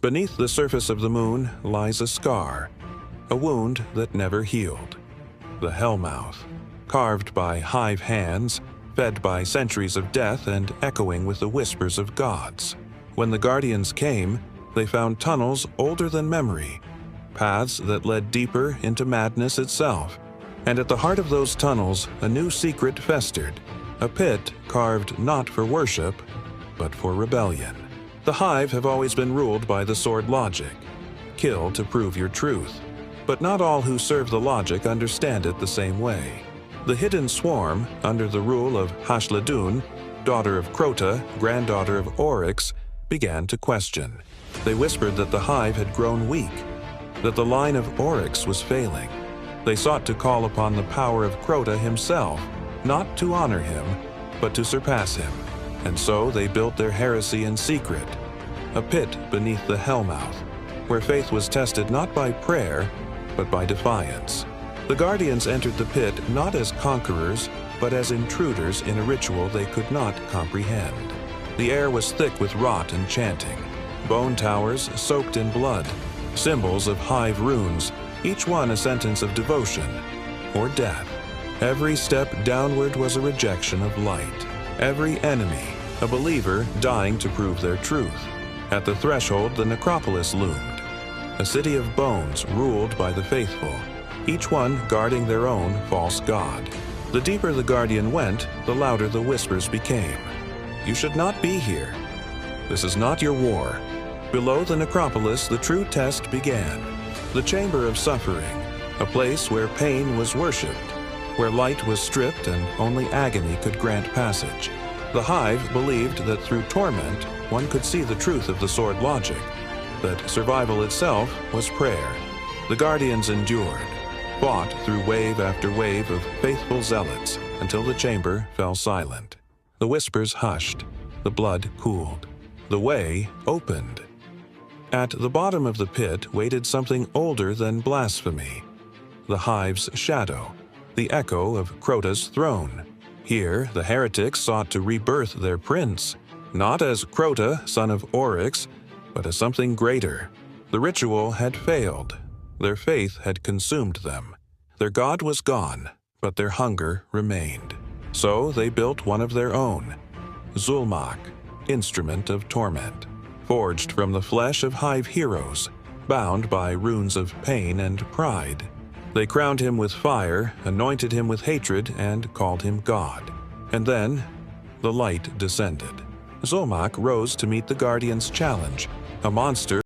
Beneath the surface of the moon lies a scar, a wound that never healed. The Hellmouth, carved by hive hands, fed by centuries of death and echoing with the whispers of gods. When the Guardians came, they found tunnels older than memory, paths that led deeper into madness itself. And at the heart of those tunnels, a new secret festered, a pit carved not for worship, but for rebellion. The Hive have always been ruled by the sword logic. Kill to prove your truth. But not all who serve the logic understand it the same way. The hidden swarm, under the rule of Hashladun, daughter of Crota, granddaughter of Oryx, began to question. They whispered that the Hive had grown weak, that the line of Oryx was failing. They sought to call upon the power of Crota himself, not to honor him, but to surpass him. And so they built their heresy in secret, a pit beneath the Hellmouth, where faith was tested not by prayer, but by defiance. The Guardians entered the pit not as conquerors, but as intruders in a ritual they could not comprehend. The air was thick with rot and chanting, bone towers soaked in blood, symbols of hive runes, each one a sentence of devotion or death. Every step downward was a rejection of light. Every enemy, a believer dying to prove their truth. At the threshold, the necropolis loomed, a city of bones ruled by the faithful, each one guarding their own false god. The deeper the Guardian went, the louder the whispers became. You should not be here. This is not your war. Below the necropolis, the true test began. The chamber of suffering, a place where pain was worshipped, where light was stripped and only agony could grant passage. The Hive believed that through torment, one could see the truth of the sword logic, that survival itself was prayer. The Guardians endured, fought through wave after wave of faithful zealots until the chamber fell silent. The whispers hushed, the blood cooled, the way opened. At the bottom of the pit waited something older than blasphemy, the Hive's shadow, the echo of Crota's throne. Here, the heretics sought to rebirth their prince, not as Crota, son of Oryx, but as something greater. The ritual had failed. Their faith had consumed them. Their god was gone, but their hunger remained. So they built one of their own, Zulmak, instrument of torment, forged from the flesh of hive heroes, bound by runes of pain and pride. They crowned him with fire, anointed him with hatred, and called him God. And then, the light descended. Zulmak rose to meet the Guardian's challenge, a monster